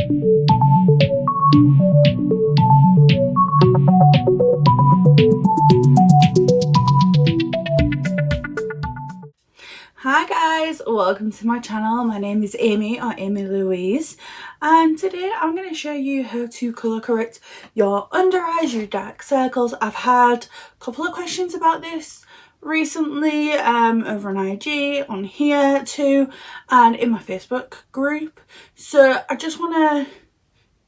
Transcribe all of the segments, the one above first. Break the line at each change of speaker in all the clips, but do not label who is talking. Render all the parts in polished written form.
Hi guys, welcome to my channel. My name is Amy, or Amy Louise, and today I'm going to show you how to colour correct your under eyes, your dark circles. I've had a couple of questions about this recently over on IG, on here too, and in my Facebook group, so I just want to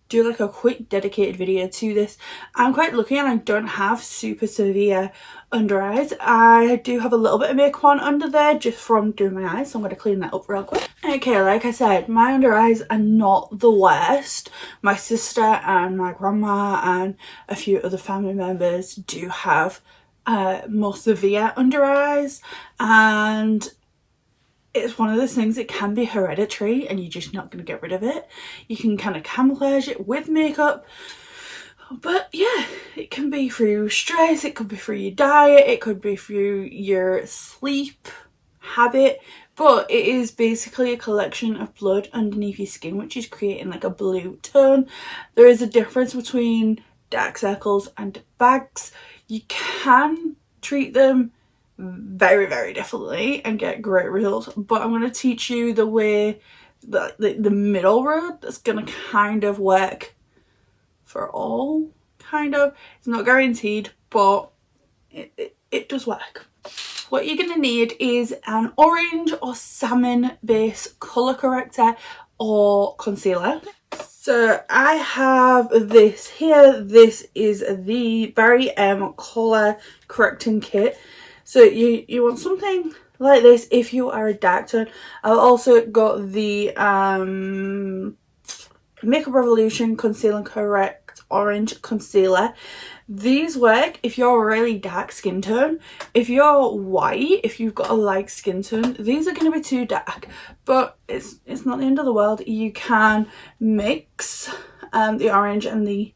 do like a quick dedicated video to this. I'm quite lucky and I don't have super severe under eyes. I do have a little bit of makeup on under there just from doing my eyes, so I'm going to clean that up real quick. Okay, like I said, my under eyes are not the worst. My sister and my grandma and a few other family members do have more severe under eyes, and it's one of those things that can be hereditary and you're just not going to get rid of it. You can kind of camouflage it with makeup, but yeah, it can be through stress, it could be through your diet, it could be through your sleep habit, but it is basically a collection of blood underneath your skin which is creating like a blue tone. There is a difference between dark circles and bags. You can treat them very differently and get great results, but I'm going to teach you the way, the middle road that's going to kind of work for all, kind of. It's not guaranteed, but it does work. What you're going to need is an orange or salmon base colour corrector or concealer. So I have this here. This is the Barry M colour correcting kit. So you want something like this if you are a dark tone. I've also got the Makeup Revolution Conceal and Correct Orange Concealer. These work if you're a really dark skin tone. If you're white, if you've got a light skin tone, these are going to be too dark. But it's not the end of the world. You can mix the orange and the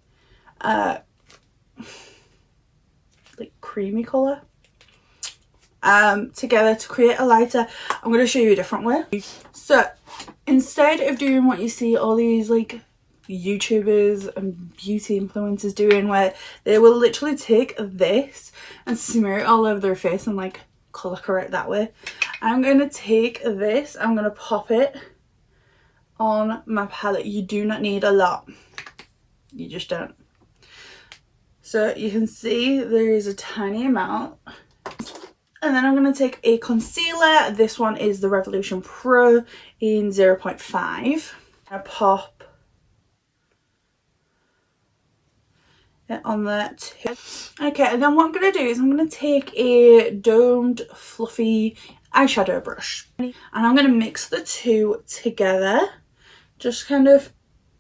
like creamy colour together to create a lighter. I'm going to show you a different way. So instead of doing what you see all these like YouTubers and beauty influencers doing, where they will literally take this and smear it all over their face and like colour correct that way, I'm going to take this, I'm going to pop it on my palette. You do not need a lot, you just don't. So you can see there is a tiny amount. And then I'm going to take a concealer. This one is the Revolution Pro in 0.5. I pop it on there too. Okay, and then what I'm going to do is I'm going to take a domed fluffy eyeshadow brush. And I'm going to mix the two together, just kind of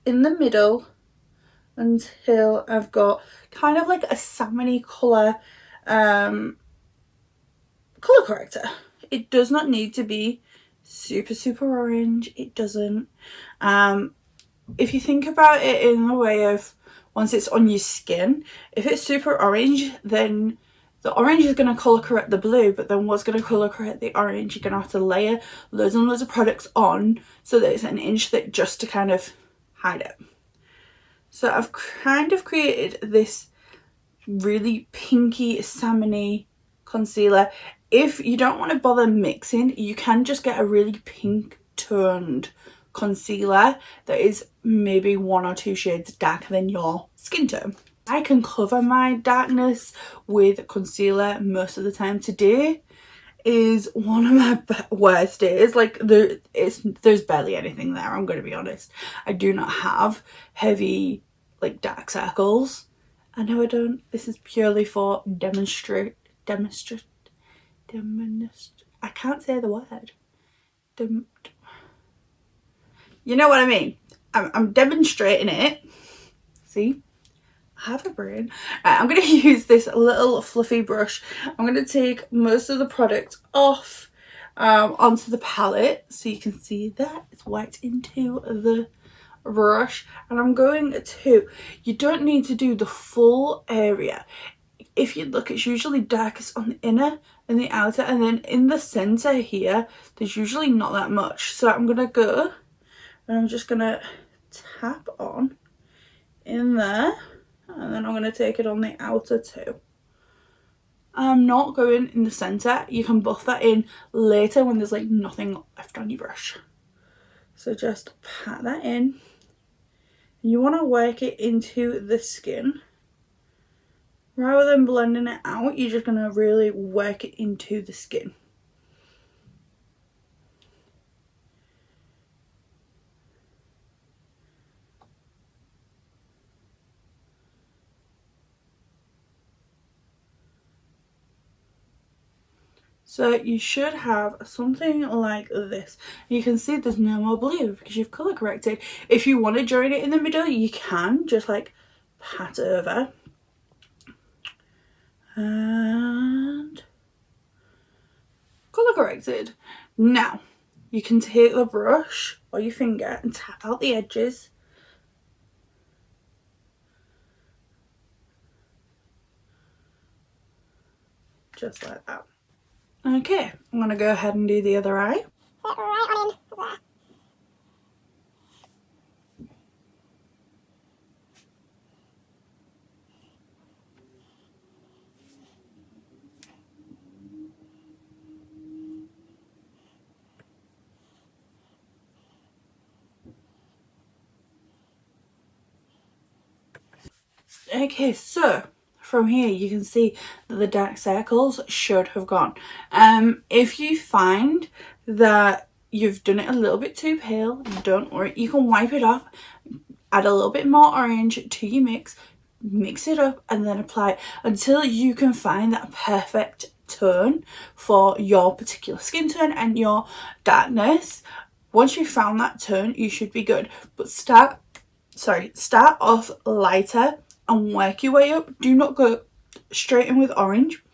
in the middle, until I've got kind of like a salmony colour colour corrector. It does not need to be super orange, it doesn't. If you think about it in the way of once it's on your skin, if it's super orange, then the orange is going to colour correct the blue, but then what's going to colour correct the orange? You're going to have to layer loads and loads of products on so that it's an inch thick just to kind of hide it. So I've kind of created this really pinky salmony concealer. If you don't want to bother mixing, you can just get a really pink toned concealer that is maybe 1 or 2 shades darker than your skin tone. I can cover my darkness with concealer most of the time. Today is one of my worst days. Like there's barely anything there, I'm going to be honest. I do not have heavy like dark circles. I know I don't. This is purely for demonstrate. I can't say the word. You know what I mean. I'm demonstrating it. See, I have a brain. I'm going to use this little fluffy brush. I'm going to take most of the product off onto the palette so you can see that it's wiped into the brush, and I'm going to, you don't need to do the full area. If you look, it's usually darkest on the inner and the outer, and then in the center here there's usually not that much. So I'm gonna go and I'm just gonna tap on in there, and then I'm going to take it on the outer too. I'm not going in the centre. You can buff that in later when there's like nothing left on your brush. So just pat that in. You want to work it into the skin. Rather than blending it out, you're just going to really work it into the skin. So you should have something like this. You can see there's no more blue because you've colour corrected. If you want to join it in the middle, you can just like pat over. And colour corrected. Now you can take the brush or your finger and tap out the edges. Just like that. Okay, I'm going to go ahead and do the other eye. Okay, so from here you can see that the dark circles should have gone. If you find that you've done it a little bit too pale, don't worry, you can wipe it off, add a little bit more orange to your mix it up, and then apply it until you can find that perfect tone for your particular skin tone and your darkness. Once you've found that tone, you should be good. But start off lighter and work your way up. Do not go straight in with orange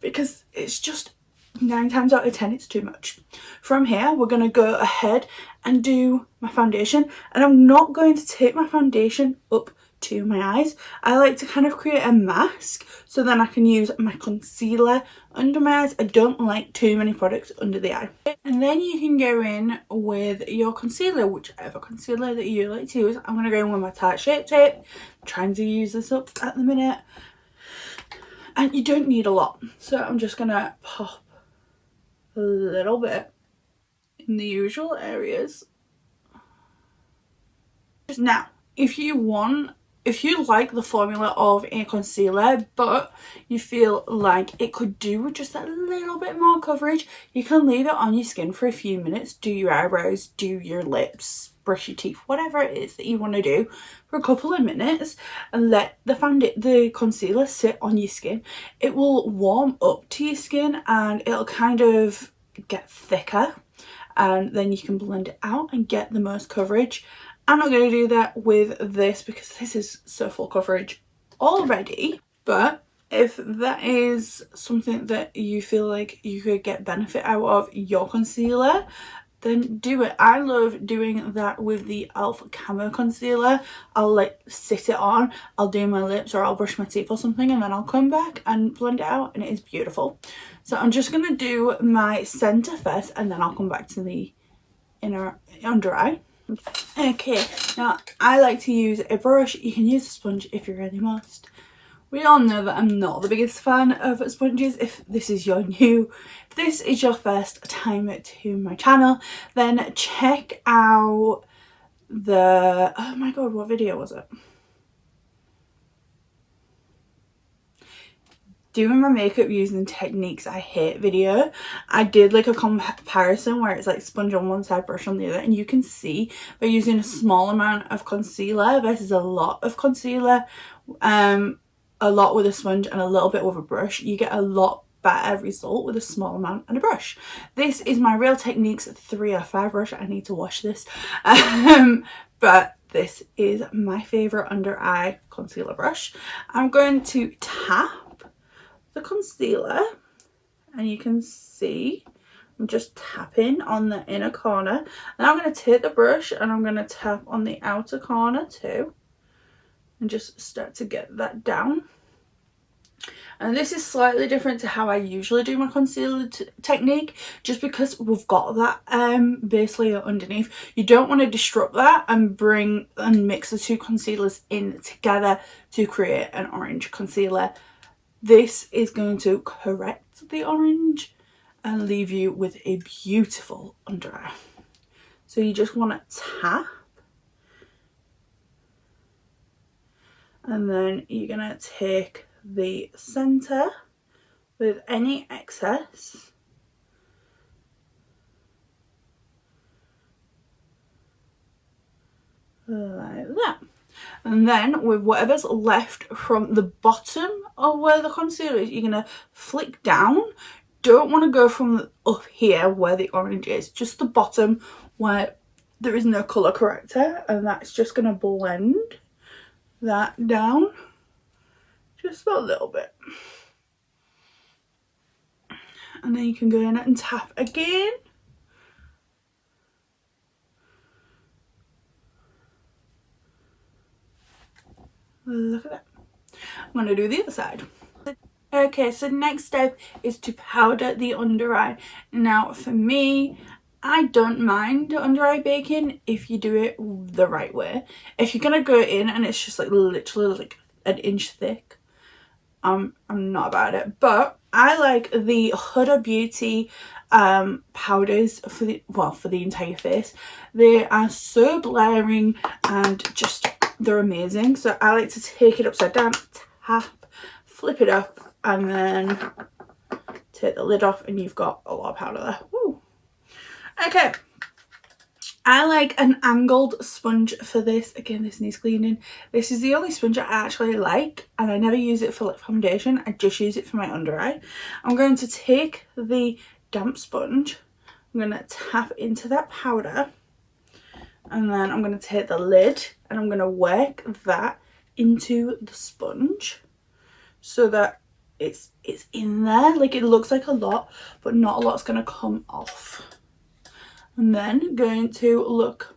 because it's just 9 times out of 10 it's too much. From here we're going to go ahead and do my foundation, and I'm not going to take my foundation up to my eyes. I like to kind of create a mask so then I can use my concealer under my eyes. I don't like too many products under the eye. And then you can go in with your concealer, whichever concealer that you like to use. I'm going to go in with my Tarte Shape Tape. I'm trying to use this up at the minute. And you don't need a lot. So I'm just going to pop a little bit in the usual areas. Now, if you like the formula of a concealer but you feel like it could do with just a little bit more coverage, you can leave it on your skin for a few minutes, do your eyebrows, do your lips, brush your teeth, whatever it is that you want to do for a couple of minutes, and let the concealer sit on your skin. It will warm up to your skin and it'll kind of get thicker, and then you can blend it out and get the most coverage. I'm not going to do that with this because this is so full coverage already, but if that is something that you feel like you could get benefit out of your concealer, then do it. I love doing that with the e.l.f. Camo Concealer. I'll like sit it on, I'll do my lips or I'll brush my teeth or something, and then I'll come back and blend it out, and it is beautiful. So I'm just going to do my centre first, and then I'll come back to the under eye. Okay, now I like to use a brush. You can use a sponge if you really must. We all know that I'm not the biggest fan of sponges. If this is your first time to my channel, then check out the, oh my god, what video was it? Doing my makeup using techniques I hate video. I did like a comparison where it's like sponge on one side, brush on the other, and you can see by using a small amount of concealer versus a lot of concealer, a lot with a sponge and a little bit with a brush, you get a lot better result with a small amount and a brush. This is my Real Techniques 305 brush. I need to wash this. But this is my favourite under eye concealer brush. I'm going to tap the concealer, and you can see I'm just tapping on the inner corner. Now I'm going to take the brush and I'm going to tap on the outer corner too, and just start to get that down. And this is slightly different to how I usually do my concealer technique, just because we've got that base layer underneath. You don't want to disrupt that and mix the two concealers in together to create an orange concealer. This is going to correct the orange and leave you with a beautiful under eye. So you just want to tap, and then you're going to take the center with any excess like that, and then with whatever's left from the bottom of where the concealer is, you're going to flick down. Don't want to go from up here where the orange is, just the bottom where there is no colour corrector, and that's just going to blend that down just a little bit. And then you can go in and tap again. Look at that. I'm going to do the other side. Okay, so next step is to powder the under eye. Now for me, I don't mind under eye baking if you do it the right way. If you're going to go in and it's just like literally like an inch thick, I'm not about it. But I like the Huda Beauty powders for the entire face. They are so blaring and just they're amazing. So I like to take it upside down, tap, flip it up, and then take the lid off, and you've got a lot of powder there. Woo. Okay, I like an angled sponge for this. Again, this needs cleaning. This is the only sponge I actually like, and I never use it for like foundation. I just use it for my under eye. I'm going to take the damp sponge, I'm going to tap into that powder, and then I'm going to take the lid and I'm going to work that into the sponge so that it's in there. Like, it looks like a lot, but not a lot's going to come off. And then going to look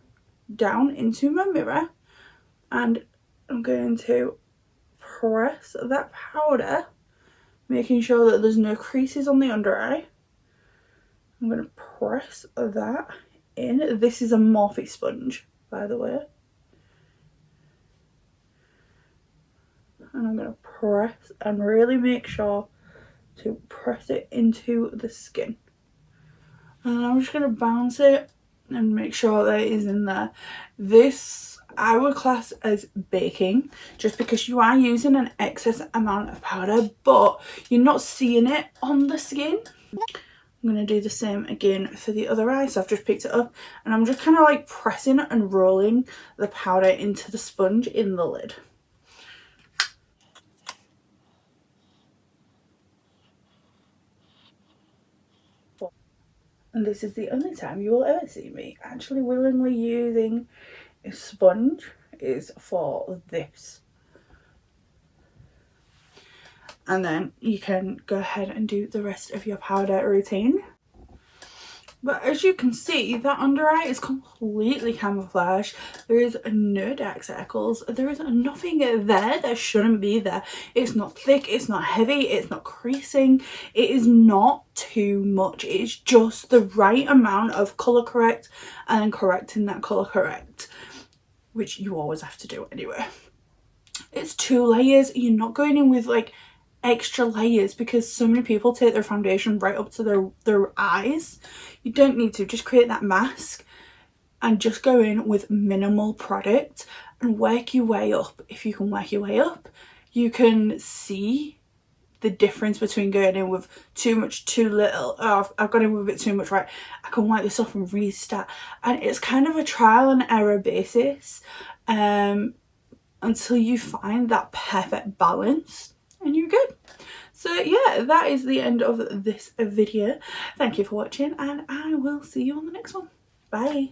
down into my mirror, and I'm going to press that powder, making sure that there's no creases on the under eye. I'm going to press that in. This is a Morphe sponge, by the way. And I'm going to press and really make sure to press it into the skin. And I'm just going to bounce it and make sure that it is in there. This I would class as baking, just because you are using an excess amount of powder, but you're not seeing it on the skin. I'm going to do the same again for the other eye. So I've just picked it up and I'm just kind of like pressing and rolling the powder into the sponge in the lid. And this is the only time you will ever see me actually willingly using a sponge, is for this. And then you can go ahead and do the rest of your powder routine. But as you can see, that under eye is completely camouflaged. There is no dark circles. There is nothing there that shouldn't be there. It's not thick, it's not heavy, it's not creasing. It is not too much. It's just the right amount of colour correct and then correcting that colour correct, which you always have to do anyway. It's 2 layers. You're not going in with like extra layers, because so many people take their foundation right up to their eyes. You don't need to. Just create that mask and just go in with minimal product and work your way up. If you can work your way up, you can see the difference between going in with too much, too little. Oh, I've got in with a bit too much, right, I can wipe this off and restart. And it's kind of a trial and error basis until you find that perfect balance, and you're good. So yeah, that is the end of this video. Thank you for watching, and I will see you on the next one. Bye.